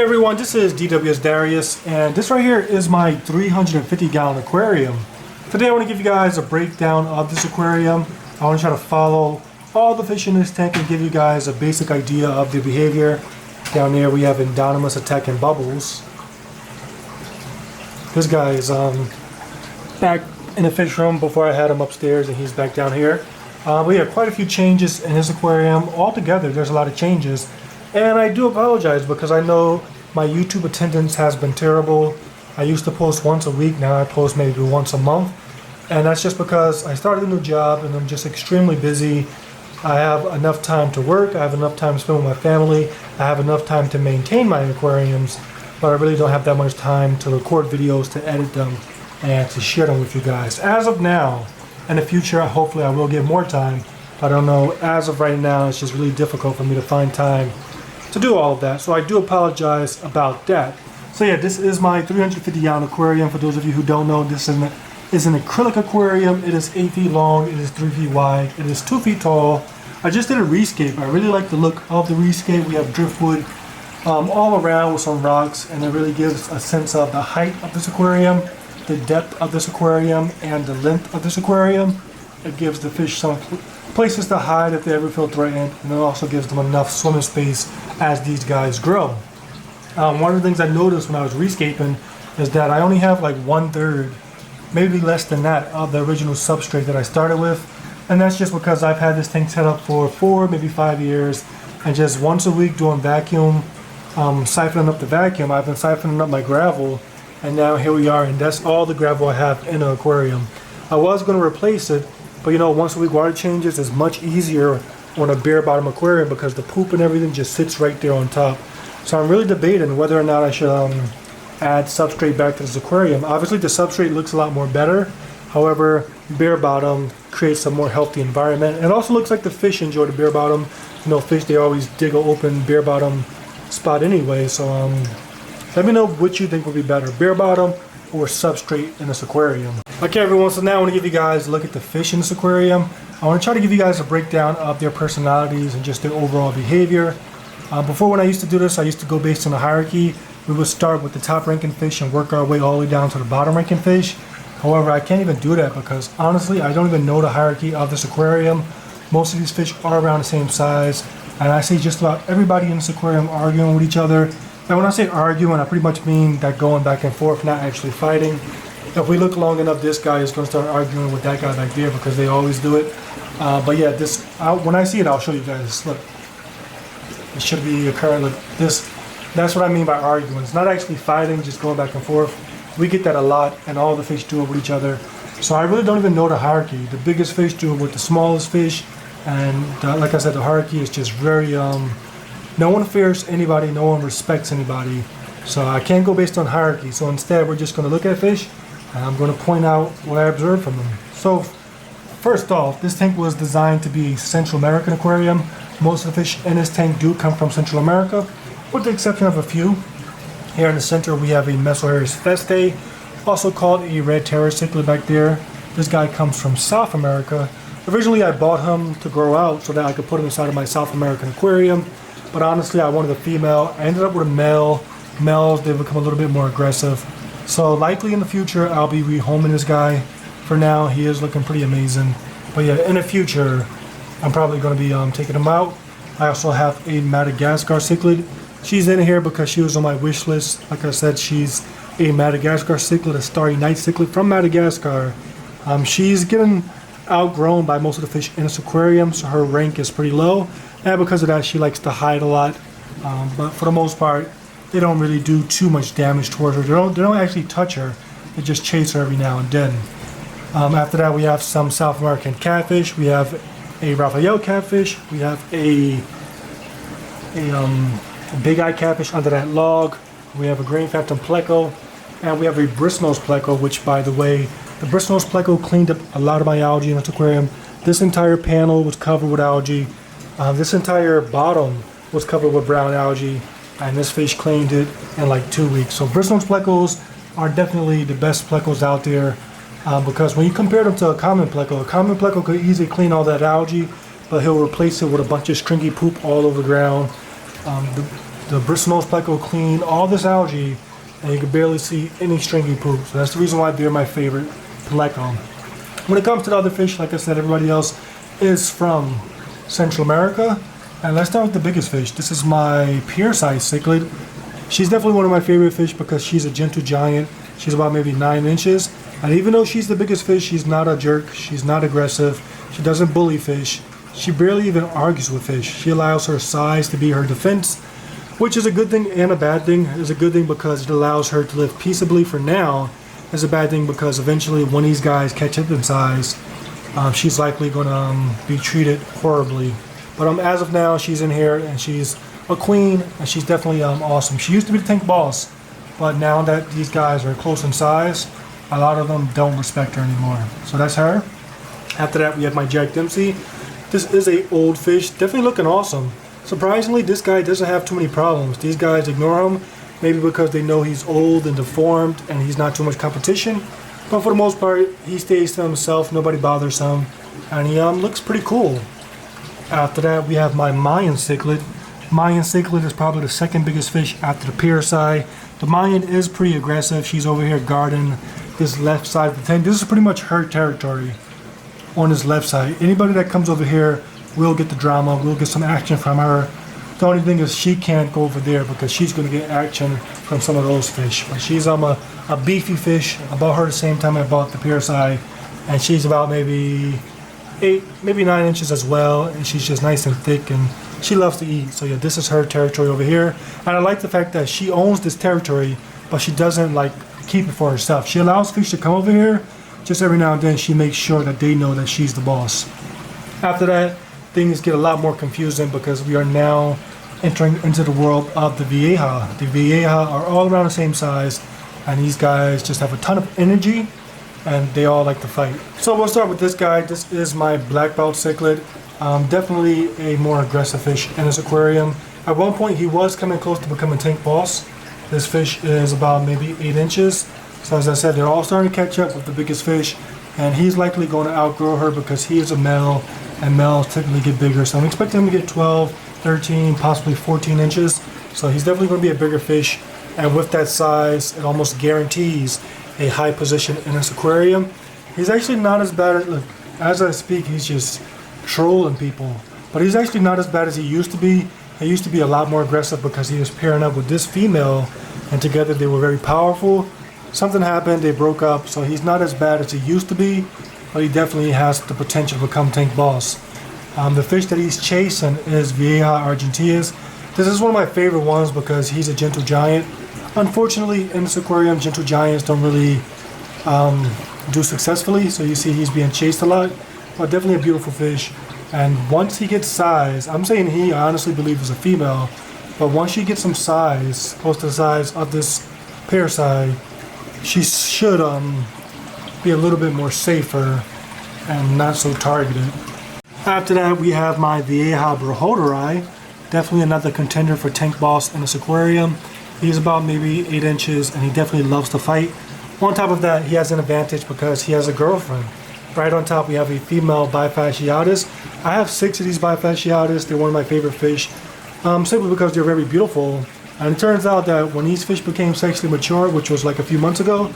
everyone, this is DWS Darius, and this right here is my 350 gallon aquarium. Today I want to give you guys a breakdown of this aquarium. I want to try to follow all the fish in this tank and give you guys a basic idea of the behavior. Down there we have Anonymous attacking bubbles. This guy is back in the fish room before I had him upstairs, and he's back down here. We have quite a few changes in his aquarium. Altogether there's a lot of changes. And I do apologize because I know my YouTube attendance has been terrible. I used to post once a week, now I post maybe once a month. And that's just because I started a new job and I'm just extremely busy. I have enough time to work, I have enough time to spend with my family, I have enough time to maintain my aquariums, but I really don't have that much time to record videos, to edit them, and to share them with you guys. As of now, in the future, hopefully I will get more time. I don't know, as of right now, it's just really difficult for me to find time to do all of that, so I do apologize about that. So yeah, this is my 350 gallon aquarium. For those of you who don't know, this is an acrylic aquarium. It is 8 feet long, it is 3 feet wide, it is 2 feet tall. I just did a rescape. I really like the look of the rescape. We have driftwood all around with some rocks, and it really gives a sense of the height of this aquarium, the depth of this aquarium, and the length of this aquarium. It gives the fish some places to hide if they ever feel threatened, and it also gives them enough swimming space as these guys grow. One of the things I noticed when I was rescaping is that I only have like 1/3, maybe less than that, of the original substrate that I started with, and that's just because I've had this tank set up for 4, maybe 5 years, and just once a week doing vacuum, siphoning up the vacuum. I've been siphoning up my gravel, and now here we are, and that's all the gravel I have in the aquarium. I was going to replace it, but you know, once a week water changes is much easier on a bare bottom aquarium because the poop and everything just sits right there on top. So I'm really debating whether or not I should add substrate back to this aquarium. Obviously the substrate looks a lot more better. However, bare bottom creates a more healthy environment. It also looks like the fish enjoy the bare bottom. You know, fish, they always dig an open bare bottom spot anyway. So let me know what you think would be better, bare bottom or substrate in this aquarium. Okay everyone, so now I want to give you guys a look at the fish in this aquarium. I want to try to give you guys a breakdown of their personalities and just their overall behavior. Before, when I used to do this, I used to go based on a hierarchy. We would start with the top ranking fish and work our way all the way down to the bottom ranking fish. However, I can't even do that because honestly I don't even know the hierarchy of this aquarium. Most of these fish are around the same size, and I see just about everybody in this aquarium arguing with each other. And when I say arguing, I pretty much mean that going back and forth, not actually fighting. If we look long enough, this guy is going to start arguing with that guy back there because they always do it. But yeah, when I see it, I'll show you guys. Look, it should be occurring. Look, that's what I mean by arguing. It's not actually fighting, just going back and forth. We get that a lot, and all the fish do it with each other. So I really don't even know the hierarchy. The biggest fish do it with the smallest fish, and like I said, the hierarchy is just very no one fears anybody, no one respects anybody. So I can't go based on hierarchy. So instead, we're just going to look at fish, and I'm going to point out what I observed from them. So first off, this tank was designed to be a Central American aquarium. Most of the fish in this tank do come from Central America, with the exception of a few. Here in the center, we have a Mesoharis feste, also called a red terror cichlid back there. This guy comes from South America. Originally, I bought him to grow out so that I could put him inside of my South American aquarium. But honestly, I wanted a female. I ended up with a male. Males, they become a little bit more aggressive. So likely in the future, I'll be rehoming this guy. For now, he is looking pretty amazing. But yeah, in the future, I'm probably going to be taking him out. I also have a Madagascar cichlid. She's in here because she was on my wish list. Like I said, she's a Madagascar cichlid, a starry night cichlid from Madagascar. She's getting outgrown by most of the fish in this aquarium, so her rank is pretty low. And because of that, she likes to hide a lot. But for the most part, they don't really do too much damage towards her. They don't actually touch her. They just chase her every now and then. After that, we have some South American catfish. We have a Raphael catfish. We have a big eye catfish under that log. We have a green phantom pleco, and we have a bristlenose pleco, which, by the way, the bristlenose pleco cleaned up a lot of my algae in this aquarium. This entire panel was covered with algae. This entire bottom was covered with brown algae, and this fish cleaned it in like 2 weeks. So bristlenose plecos are definitely the best plecos out there, because when you compare them to a common pleco could easily clean all that algae, but he'll replace it with a bunch of stringy poop all over the ground. The bristlenose pleco clean all this algae, and you can barely see any stringy poop. So that's the reason why they're my favorite pleco. When it comes to the other fish, like I said, everybody else is from Central America. And let's start with the biggest fish. This is my pear-sized cichlid. She's definitely one of my favorite fish because she's a gentle giant. She's about maybe 9 inches. And even though she's the biggest fish, she's not a jerk. She's not aggressive. She doesn't bully fish. She barely even argues with fish. She allows her size to be her defense, which is a good thing and a bad thing. It's a good thing because it allows her to live peaceably for now. It's a bad thing because eventually when these guys catch up in size, she's likely going to be treated horribly. But as of now, she's in here and she's a queen, and she's definitely awesome. She used to be the tank boss, but now that these guys are close in size, a lot of them don't respect her anymore. So that's her. After that, we have my Jack Dempsey. This is a old fish, definitely looking awesome. Surprisingly, this guy doesn't have too many problems. These guys ignore him, maybe because they know he's old and deformed and he's not too much competition. But for the most part, he stays to himself, nobody bothers him, and he looks pretty cool. After that, we have my Mayan cichlid. Mayan cichlid is probably the second biggest fish after the pear-sized. The Mayan is pretty aggressive. She's over here guarding this left side of the tank. This is pretty much her territory on this left side. Anybody that comes over here will get the drama, will get some action from her. The only thing is she can't go over there because she's going to get action from some of those fish. But she's a beefy fish. I bought her the same time I bought the pear-sized, and she's about maybe 8, maybe 9 inches as well, and she's just nice and thick, and she loves to eat. So yeah, this is her territory over here, and I like the fact that she owns this territory, but she doesn't like keep it for herself. She allows fish to come over here. Just every now and then she makes sure that they know that she's the boss. After that, things get a lot more confusing because we are now entering into the world of the Vieja. The Vieja are all around the same size, and these guys just have a ton of energy, and they all like to fight. So we'll start with this guy. This is my black belt cichlid. Definitely a more aggressive fish in this aquarium. At one point he was coming close to becoming tank boss. This fish is about maybe 8 inches. So as I said, they're all starting to catch up with the biggest fish, and he's likely going to outgrow her because he is a male, and males typically get bigger. So I'm expecting him to get 12, 13, possibly 14 inches. So he's definitely going to be a bigger fish, and with that size, it almost guarantees a high position in this aquarium. He's actually not as bad as I speak. He's just trolling people, but he's actually not as bad as he used to be. He used to be a lot more aggressive because he was pairing up with this female, and together they were very powerful. Something happened, they broke up, so he's not as bad as he used to be, but he definitely has the potential to become tank boss. The fish that he's chasing is Vieja argenteas. This is one of my favorite ones because he's a gentle giant. Unfortunately, in this aquarium, gentle giants don't really do successfully, so you see he's being chased a lot, but definitely a beautiful fish. And once he gets size, I'm saying he, I honestly believe is a female, but once she gets some size, close to the size of this pear-sized, she should be a little bit more safer and not so targeted. After that, we have my Vieja Brohoderi, definitely another contender for tank boss in this aquarium. He's about maybe 8 inches, and he definitely loves to fight. On top of that, he has an advantage because he has a girlfriend. Right on top, we have a female bifasciatus. I have 6 of these bifasciatus. They're one of my favorite fish, simply because they're very beautiful. And it turns out that when these fish became sexually mature, which was like a few months ago,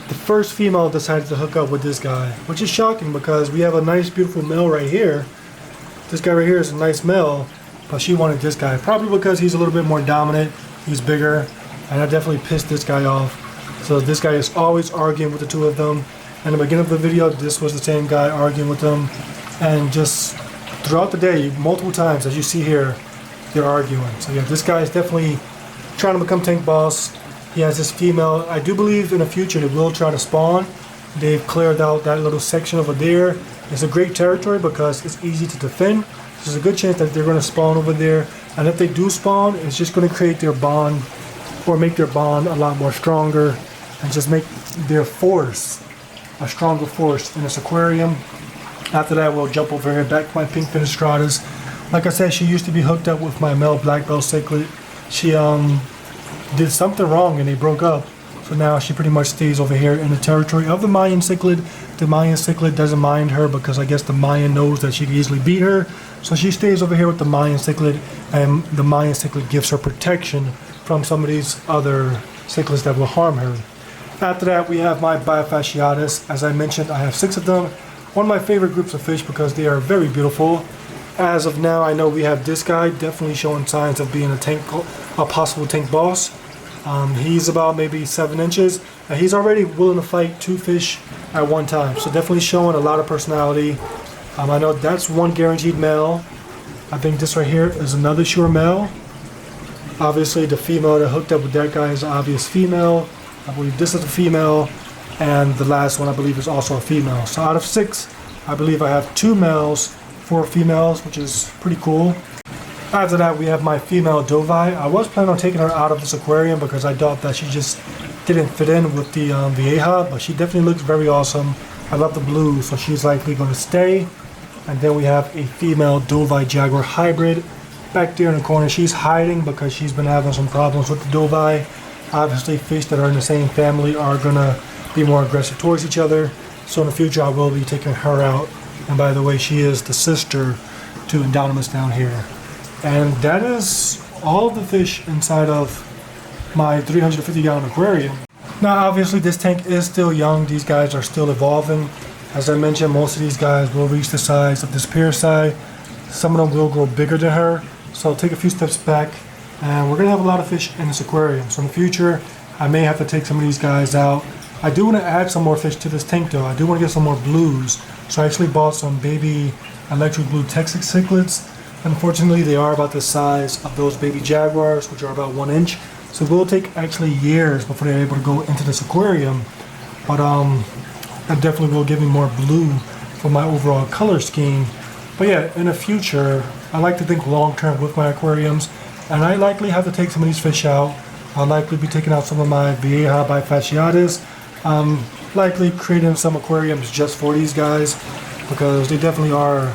the first female decided to hook up with this guy, which is shocking because we have a nice, beautiful male right here. This guy right here is a nice male, but she wanted this guy, probably because he's a little bit more dominant, he's bigger, and that definitely pissed this guy off. So this guy is always arguing with the two of them. In the beginning of the video, this was the same guy arguing with them, and just throughout the day, multiple times, as you see here, they're arguing. So yeah, this guy is definitely trying to become tank boss. He has this female. I do believe in the future they will try to spawn. They've cleared out that little section over there. It's a great territory because it's easy to defend. There's a good chance that they're going to spawn over there, and if they do spawn, it's just going to create their bond, or make their bond a lot more stronger, and just make their force a stronger force in this aquarium. After that, we'll jump over here back to my pink Finestratus. Like I said, she used to be hooked up with my male black belt cichlid. She did something wrong and they broke up. So So now she pretty much stays over here in the territory of the Mayan cichlid. The Mayan cichlid doesn't mind her because I guess the Mayan knows that she can easily beat her. So she stays over here with the Mayan cichlid, and the Mayan cichlid gives her protection from some of these other cichlids that will harm her. After that, we have my Biofasciatus. As I mentioned, I have 6 of them. One of my favorite groups of fish because they are very beautiful. As of now, I know we have this guy definitely showing signs of being a possible tank boss. He's about maybe 7 inches, and he's already willing to fight 2 fish at one time. So definitely showing a lot of personality. I know that's one guaranteed male. I think this right here is another sure male. Obviously, the female that hooked up with that guy is an obvious female. I believe this is a female, and the last one I believe is also a female. So out of 6, I believe I have 2 males, 4 females, which is pretty cool. After that, we have my female Dovai. I was planning on taking her out of this aquarium because I thought that she just didn't fit in with the Vieja, but she definitely looks very awesome. I love the blue, so she's likely going to stay. And then we have a female Dovai Jaguar hybrid back there in the corner. She's hiding because she's been having some problems with the Dovai. Obviously, fish that are in the same family are going to be more aggressive towards each other. So in the future, I will be taking her out. And by the way, she is the sister to Endonymus down here. And that is all of the fish inside of my 350-gallon aquarium. Now, obviously, this tank is still young. These guys are still evolving. As I mentioned, most of these guys will reach the size of this pterosaur. Some of them will grow bigger than her. So I'll take a few steps back, and we're going to have a lot of fish in this aquarium. So in the future, I may have to take some of these guys out. I do want to add some more fish to this tank, though. I do want to get some more blues. So I actually bought some baby electric blue Texas cichlids. Unfortunately, they are about the size of those baby jaguars, which are about 1 inch. So it will take actually years before they're able to go into this aquarium. But that definitely will give me more blue for my overall color scheme. But yeah, in the future, I like to think long term with my aquariums. And I likely have to take some of these fish out. I'll likely be taking out some of my Vieja Biofasciatus. Likely creating some aquariums just for these guys because they definitely are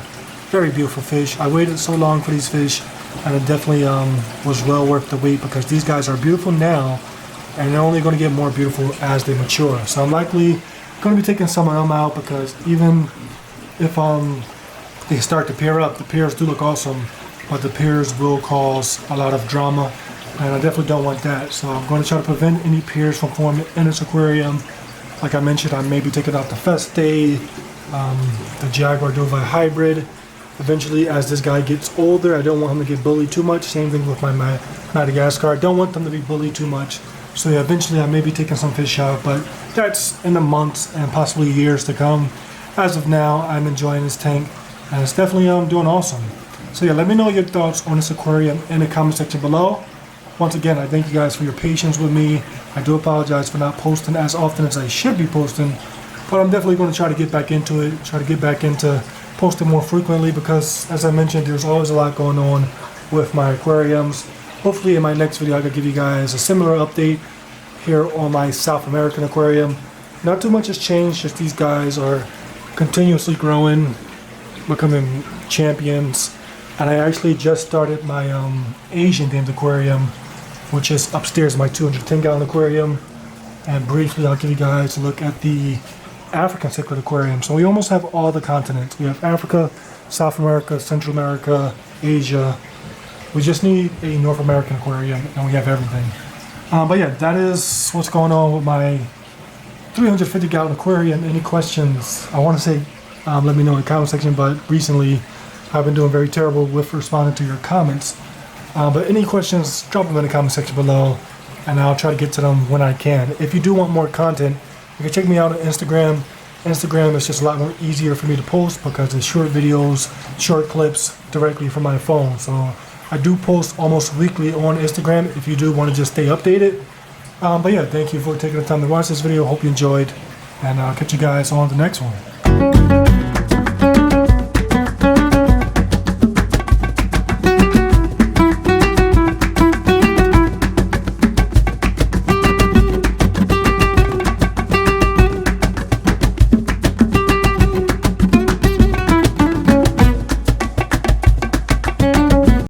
very beautiful fish. I waited so long for these fish, and it definitely was well worth the wait because these guys are beautiful now, and they're only going to get more beautiful as they mature. So I'm likely going to be taking some of them out because even if they start to pair up, the pairs do look awesome, but the pairs will cause a lot of drama, and I definitely don't want that. So I'm going to try to prevent any pairs from forming in this aquarium. Like I mentioned, I may be taking out the Feste, the Jaguar Dovai hybrid. Eventually, as this guy gets older, I don't want him to get bullied too much. Same thing with my Madagascar. I don't want them to be bullied too much. So yeah, eventually I may be taking some fish out, but that's in the months and possibly years to come. As of now, I'm enjoying this tank, and it's definitely doing awesome. So yeah, let me know your thoughts on this aquarium in the comment section below. Once again, I thank you guys for your patience with me. I do apologize for not posting as often as I should be posting, but I'm definitely going to try to get back into it, try to get back into posting more frequently because, as I mentioned, there's always a lot going on with my aquariums. Hopefully in my next video I can give you guys a similar update here on my South American aquarium. Not too much has changed, just these guys are continuously growing, becoming champions. And I actually just started my Asian themed aquarium, which is upstairs in my 210-gallon aquarium. And briefly I'll give you guys a look at the African cichlid aquarium. So we almost have all the continents. We have Africa, South America, Central America, Asia. We just need a North American aquarium and we have everything. But yeah, that is what's going on with my 350-gallon aquarium. Any questions? I want to say let me know in the comment section, but recently I've been doing very terrible with responding to your comments. But any questions, drop them in the comment section below and I'll try to get to them when I can. If you do want more content, you can check me out on Instagram. Instagram is just a lot more easier for me to post because it's short videos, short clips directly from my phone. So I do post almost weekly on Instagram if you do want to just stay updated. But yeah, thank you for taking the time to watch this video. Hope you enjoyed, and I'll catch you guys on the next one.